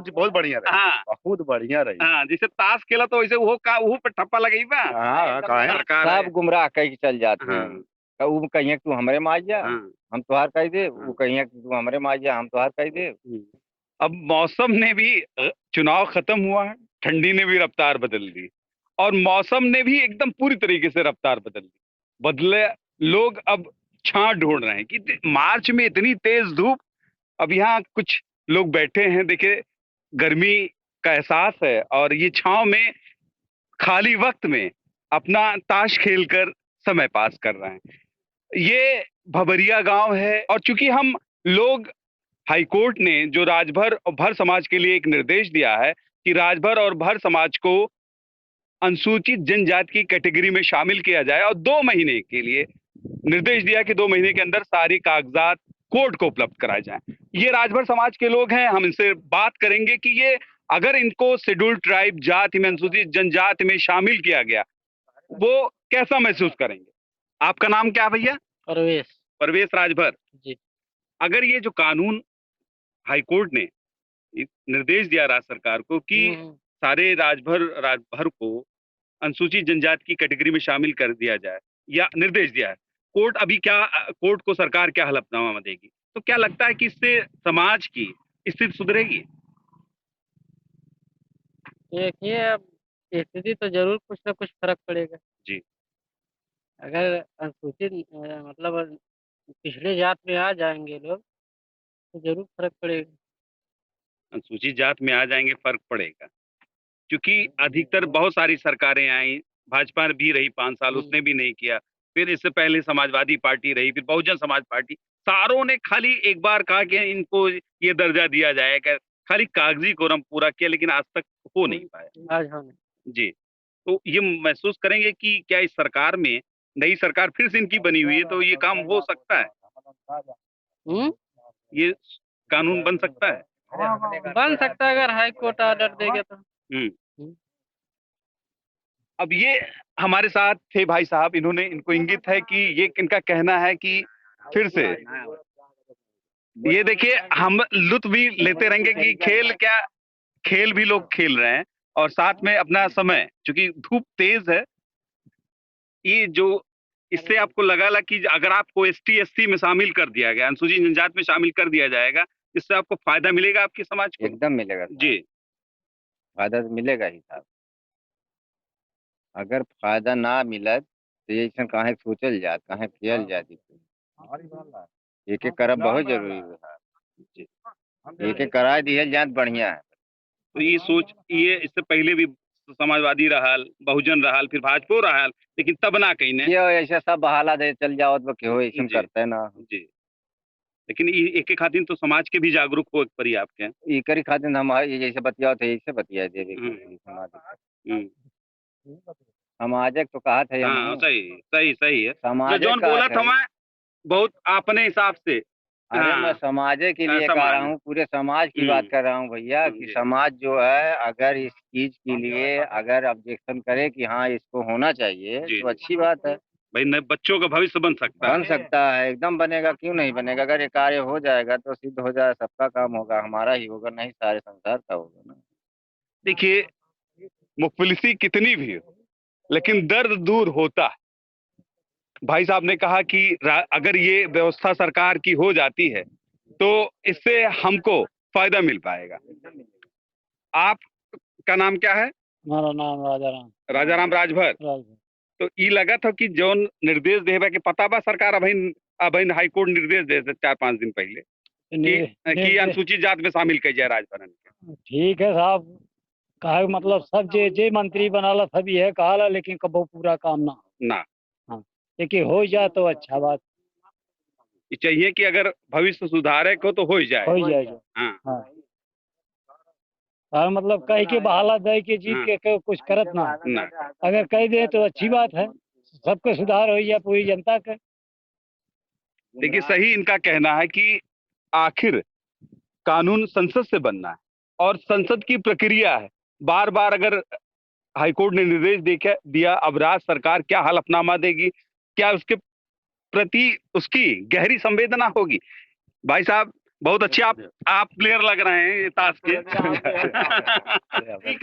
कानून बहुत बढ़िया रही। हाँ बहुत बढ़िया रही। हाँ, जैसे ताश खेला तो वैसे वो पे ठप्पा लगई बा। हाँ सरकार है। सब गुमराह कह के चल जाते हैं। हाँ तो वो कहिए कि तू हमरे में आ जा, हाँ हम तुहार कह दे, हाँ। वो कहिए कि तू हमरे में आ जा, हम तुहार कह दे। अब मौसम ने भी चुनाव खत्म हुआ है, ठंडी ने भी रफ्तार बदल दी और मौसम ने भी एकदम पूरी तरीके से रफ्तार बदल दी। बदले लोग अब छां ढूंढ रहे हैं कि मार्च में इतनी तेज धूप। अब यहाँ कुछ लोग बैठे हैं, देखिए गर्मी का एहसास है और ये छांव में खाली वक्त में अपना ताश खेलकर समय पास कर रहे हैं। ये भबरिया गांव है और चूंकि हम लोग, हाईकोर्ट ने जो राजभर और भर समाज के लिए एक निर्देश दिया है कि राजभर और भर समाज को अनुसूचित जनजाति की कैटेगरी में शामिल किया जाए और 2 महीने के लिए निर्देश दिया कि 2 महीने के अंदर सारी कागजात कोर्ट को उपलब्ध कराए जाएं। ये राजभर समाज के लोग हैं, हम इनसे बात करेंगे कि ये अगर इनको शेड्यूल्ड ट्राइब जाति में, अनुसूचित जनजाति में शामिल किया गया, वो कैसा महसूस करेंगे। आपका नाम क्या है भैया? परवेश। परवेश राजभर जी। अगर ये जो कानून हाईकोर्ट ने निर्देश दिया राज्य सरकार को कि सारे राजभर को अनुसूचित जनजाति की कैटेगरी में शामिल कर दिया जाए, या निर्देश दिया है कोर्ट, अभी क्या कोर्ट को सरकार क्या हलफनामा देगी, तो क्या लगता है कि इससे समाज की स्थिति सुधरेगी? देखिए, अब स्थिति तो जरूर कुछ ना कुछ फर्क पड़ेगा जी। अगर अनुसूचित मतलब पिछले जात में आ जाएंगे लोग तो जरूर फर्क पड़ेगा। अनुसूचित जात में आ जाएंगे, फर्क पड़ेगा, क्योंकि अधिकतर बहुत सारी सरकारें आई, भाजपा भी रही 5 साल, उसने भी नहीं किया, फिर इससे पहले समाजवादी पार्टी रही, फिर बहुजन समाज पार्टी, सारों ने खाली एक बार कहा कि इनको ये दर्जा दिया जाएगा, खाली कागजी कोरम पूरा किया, लेकिन आज तक हो नहीं पाया। आज हाँ जी। तो ये महसूस करेंगे कि क्या इस सरकार में, नई सरकार फिर से इनकी बनी हुई है, तो ये काम हो सकता है, ये कानून बन सकता है? बन सकता है अगर हाई कोर्ट ऑर्डर देगा तो। अब ये हमारे साथ थे भाई साहब, इनको इंगित है कि ये इनका कहना है कि फिर से ये देखिए, हम लुत्फ भी लेते रहेंगे कि खेल भी लोग खेल रहे हैं और साथ में अपना समय, क्योंकि धूप तेज है, ये जो इससे आपको लगा कि अगर आपको ST SC में शामिल कर दिया गया, अनुसूचित जनजाति में शामिल कर दिया जाएगा, इससे आपको फायदा मिलेगा आपके समाज को? एकदम मिलेगा जी। फायदा तो मिलेगा ही साहब। अगर फायदा ना मिलत तो ये काहे सोचल जात, काहे कियल जात, एक एक करब बहुत जरूरी है, एक एक करा दिहल जात बढ़िया है। तो ये इससे पहले भी समाजवादी रहल, बहुजन रहल, फिर भाजपा रहल, लेकिन तब ना कहीं ने ऐसा सब बहाला दे चल जाओ तो क्यों ऐसा करते ना जी। लेकिन एक खातिर तो समाज के भी जागरूक हो पड़ी आपके, एक खातिर हम जैसे बतिया थे ऐसे बतिया देवे समाज तो कहा था। हाँ सही सही सही है, जो बोला था मैं बहुत अपने हिसाब से। अरे मैं समाज के लिए कह रहा हूँ, पूरे समाज की बात कर रहा हूँ भैया, कि समाज जो है अगर इस चीज के लिए अगर ऑब्जेक्शन करे कि हाँ इसको होना चाहिए तो अच्छी बात है भाई, नए बच्चों का भविष्य बन सकता है, एकदम बनेगा, क्यों नहीं बनेगा। अगर ये कार्य हो जाएगा तो सिद्ध हो जाए, सबका काम होगा, हमारा ही होगा नहीं, सारे संसार का होगा ना। देखिए, मुफलिसी कितनी भी हो लेकिन दर्द दूर होता है। भाई साहब ने कहा कि अगर ये व्यवस्था सरकार की हो जाती है तो इससे हमको फायदा मिल पाएगा। आपका नाम क्या है? हमारा नाम राजाराम। राजाराम राजभर। तो ये लगा था कि जो निर्देश देवे के पता बा सरकार अभी हाई कोर्ट निर्देश दे 4-5 दिन पहले कि अनुसूचित जात में शामिल किया जाए राजभर। ठीक है साहब, कहा मतलब सब जे मंत्री बनाला सब ये कहा, लेकिन कबो पूरा काम ना। हाँ, लेकिन हो जाए तो अच्छा बात चाहिए कि अगर भविष्य सुधारे को तो हो जाए। हाँ। हाँ, मतलब कह के बहाला दे के जीत के कुछ करत ना, अगर कह दे तो अच्छी बात है, सबको सुधार हो जाए पूरी जनता का। देखिए, सही इनका कहना है कि आखिर कानून संसद से बनना है और संसद की प्रक्रिया है। बार बार अगर हाईकोर्ट ने निर्देश दिया, अब राज्य सरकार क्या हलफनामा देगी, क्या उसके प्रति उसकी गहरी संवेदना होगी। भाई साहब, बहुत अच्छे आप प्लेयर लग रहे हैं ये ताश के। ठीक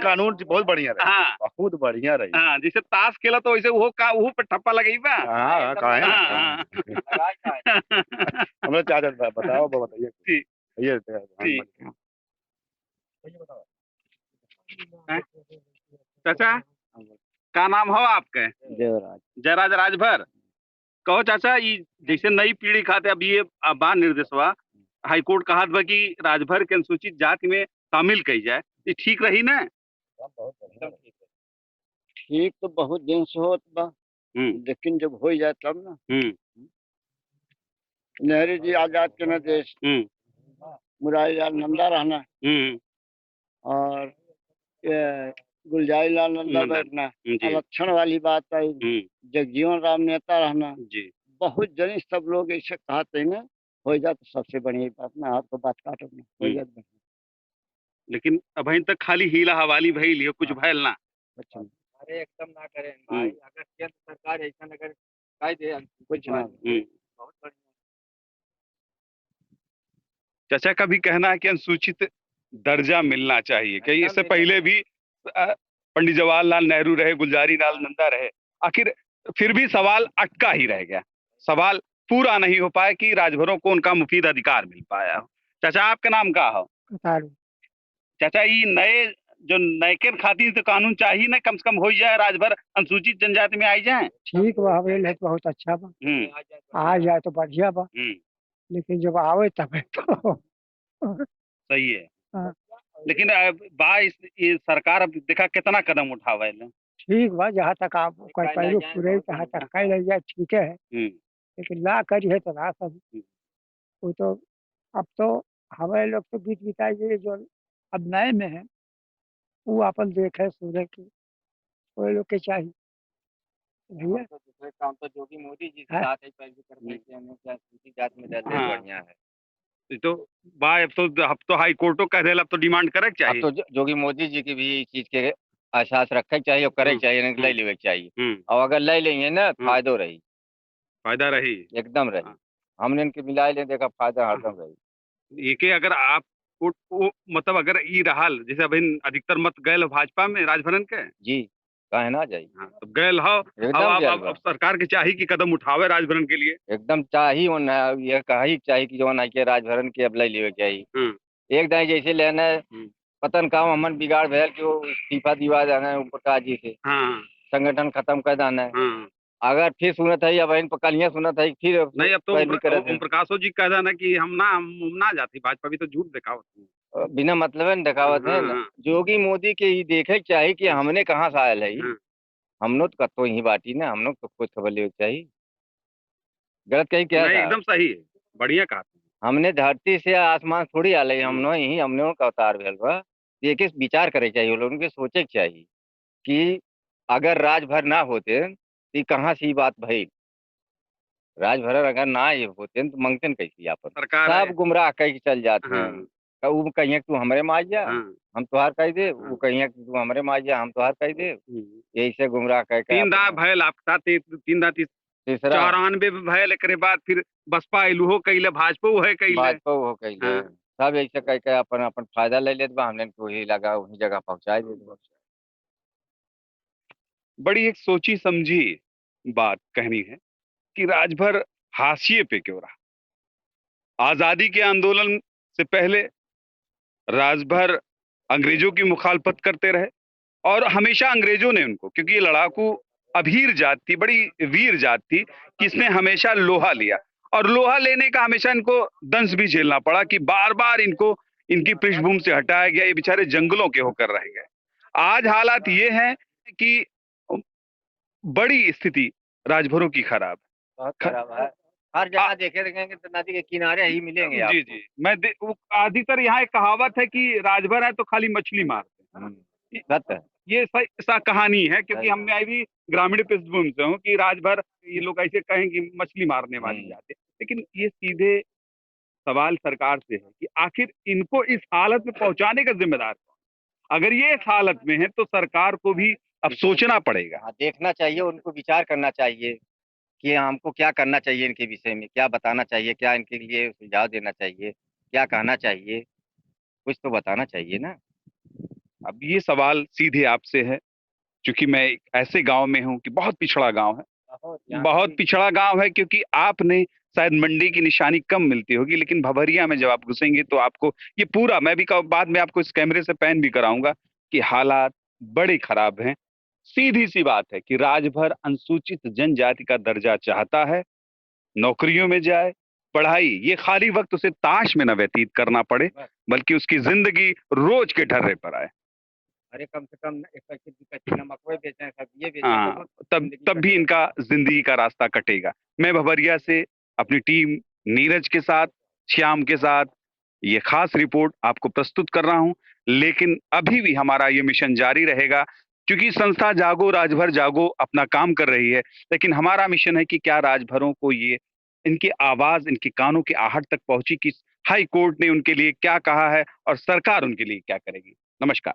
कानून बहुत बढ़िया रहे। हाँ बहुत बढ़िया रही। हाँ, जैसे ताश खेला तो वैसे वो पे ठप्पा लगई बा। हाँ काहे ना। हमें चाचा बताओ, बताइए ठीक ये ठीक। चाचा का नाम हो आपके? जयराज राजभर। कहो चाचा, ये जैसे नई पीढ़ी खाते अब ये बा निर्देशवा हाईकोर्ट कहा बा कि राजभर के अनुसूचित जाति में शामिल कही जाए, ये ठीक रही ना? ठीक तो बहुत दिन से होत बा, लेकिन जब हो जाए तब ना। नेहरू जी आजाद के न देश, मुरारी लाल नंदा रहना, और ये गुलजारी लाल नंदा बैठना, आरक्षण वाली बात आई, जगजीवन राम नेता रहना, बहुत जन सब लोग ऐसे कहते हैं हो जाए तो सबसे बढ़िया बात ना। आपको बात काटो ना हो जाए। लेकिन अभी तक खाली हीला हवाली भई लियो, कुछ भयल ना। अच्छा, अरे एकदम ना करें भाई। अगर केंद्र सरकार ऐसा अगर कह दे कुछ ना, बहुत बढ़िया। चाचा का भी कहना है कि अनुसूचित दर्जा मिलना चाहिए। कहीं इससे पहले भी पंडित जवाहरलाल नेहरू रहे, गुलजारी लाल नंदा रहे, आखिर फिर भी सवाल अटका ही रह गया। सवाल पूरा नहीं हो पाया कि राजभरों को उनका मुफीद अधिकार मिल पाया हो। चाचा आपका नाम का हो? चाचा ये नए जो नैके खातिर तो कानून चाहिए ना, कम से कम हो जाए राजभर अनुसूचित जनजाति में आई जाए। ठीक बा, बहुत अच्छा बा, आ जाए तो बढ़िया बा, लेकिन जब आवे तब तो सही है। लेकिन ये सरकार अब देखा कितना कदम उठावे। ठीक बा, जहाँ तक आप पहले पूरे जहाँ तक कह ले जाए ठीक है, लेकिन ला करी है तो ना सब। वो तो अब तो हमारे लोग तो गीत गीताई जो अब नए में है वो अपन देखे सुने की वो लोग के चाहिए भैया। दूसरे काम तो जो कि मोदी जी के साथ ही पहले करते हैं, हमें क्या सूची जात में डालते हैं, बढ़िया है। तो भाई अब तो हाई कोर्टो कह रहे अब तो डिमांड करे चाहिए। अब तो जो कि मोदी जी की भी इस चीज के एहसास रखे चाहिए और करे चाहिए, नहीं ले लेवे चाहिए। और अगर ले लेंगे ना फायदा रही एकदम रही। हमने इनके मिलाए ले देखा फायदा हरदम रही। ये के अगर आप मतलब अगर ये रहा जैसे अभी अधिकतर मत गए भाजपा में राजभरन के जी कहे ना जाए। हाँ, तो गए हो अब सरकार के चाहिए कि कदम उठावे राजभरन के लिए। एकदम चाहिए, ये कही चाहिए कि जो के राजभरन के अब ले लेवे चाहिए। एक दाई जैसे लेना पतन काम हमन बिगाड़ भेल कि वो इस्तीफा दिवा देना है प्रकाश जी से। संगठन खत्म कर देना है। अगर फिर सुनत है अब कलिया सुनत है फिर नहीं, अब तो ओम प्रकाशो जी कह देना कि हम ना जाती भाजपा भी तो झूठ दिखावत बिना मतलब दिखावत है ना। जोगी मोदी के ये देखे चाहिए कि हमने कहाँ से आयल है। हम लोग तो कतो ही बाटी ना, हम लोग तो कुछ खबर ले चाहिए। गलत कहीं क्या नहीं, एकदम सही है, बढ़िया कहा। हमने धरती से आसमान थोड़ी आले, हमने का अवतार भेल बा। एक विचार करे चाहिए, लोगों के सोचे चाहिए कि अगर राजभर ना होते तो कहाँ से बात भई। राजभर अगर ना ये होते तो मंगते कैसी आप सब गुमराह कह चल जाते हैं। वो कहिए तू हमारे में आ जा, हम तुहार कह दे। वो कहिए तू हमारे में आ जा, हम तुहार कह दे। यही से गुमराह कह तीन दांत भयल आपका साथ, तीन दांत तीसरा 94 में भयल, एक बाद फिर बसपा इलू हो कैले, भाजपा है कैले, सब ऐसे कह के अपन अपन फायदा ले लेते बा। हमने वही लगा वही जगह पहुंचाए दे। बड़ी एक सोची समझी बात कहनी है कि राजभर हाशिए पे क्यों रहा। आजादी के आंदोलन से पहले राजभर अंग्रेजों की मुखालफत करते रहे और हमेशा अंग्रेजों ने उनको, क्योंकि ये लड़ाकू अभीर जात थी, बड़ी वीर जात थी, कि इसने हमेशा लोहा लिया और लोहा लेने का हमेशा इनको दंश भी झेलना पड़ा कि बार बार इनको इनकी पृष्ठभूमि से हटाया गया। ये बेचारे जंगलों के होकर रह गए। आज हालात ये हैं कि बड़ी स्थिति राजभरों की खराब है। हर जगह देखे रहेंगे तो नदी के किनारे ही मिलेंगे आपको। जी मैं अधिकतर यहाँ एक कहावत है कि राजभर है तो खाली मछली मारते हैं। ये ऐसा कहानी है, क्योंकि हमने अभी ग्रामीण पृष्ठभूमि से हूँ कि राजभर ये लोग ऐसे कहें कि मछली मारने वाली जाते, लेकिन ये सीधे सवाल सरकार से है कि आखिर इनको इस हालत में पहुंचाने का जिम्मेदार कौन। अगर ये इस हालत में है तो सरकार को भी अब सोचना पड़ेगा, देखना चाहिए, उनको विचार करना चाहिए कि हमको क्या करना चाहिए इनके विषय में, क्या बताना चाहिए, क्या इनके लिए सुझाव देना चाहिए, क्या कहना चाहिए, कुछ तो बताना चाहिए ना। अब ये सवाल सीधे आपसे है, क्योंकि मैं एक ऐसे गांव में हूं कि बहुत पिछड़ा गांव है, बहुत पिछड़ा गांव है, क्योंकि आपने शायद मंडी की निशानी कम मिलती होगी, लेकिन भभरिया में जब आप घुसेंगे तो आपको ये पूरा, मैं भी बाद में आपको इस कैमरे से पैन भी कराऊंगा कि हालात बड़े खराब हैं। सीधी सी बात है कि राजभर अनुसूचित जनजाति का दर्जा चाहता है, नौकरियों में जाए, पढ़ाई, ये खाली वक्त उसे ताश में न व्यतीत करना पड़े, बल्कि उसकी जिंदगी रोज के ढर्रे पर आए। अरे कम से कम एक पैकेट 2 पैकेट नमक वो बेचें, सब्जी बेचें, हाँ, तब भी इनका जिंदगी का रास्ता कटेगा। मैं भभरिया से अपनी टीम नीरज के साथ, श्याम के साथ ये खास रिपोर्ट आपको प्रस्तुत कर रहा हूं, लेकिन अभी भी हमारा ये मिशन जारी रहेगा, क्योंकि संस्था जागो राजभर जागो अपना काम कर रही है, लेकिन हमारा मिशन है कि क्या राजभरों को ये इनकी आवाज, इनके कानों की आहट तक पहुंची कि हाई कोर्ट ने उनके लिए क्या कहा है और सरकार उनके लिए क्या करेगी। नमस्कार।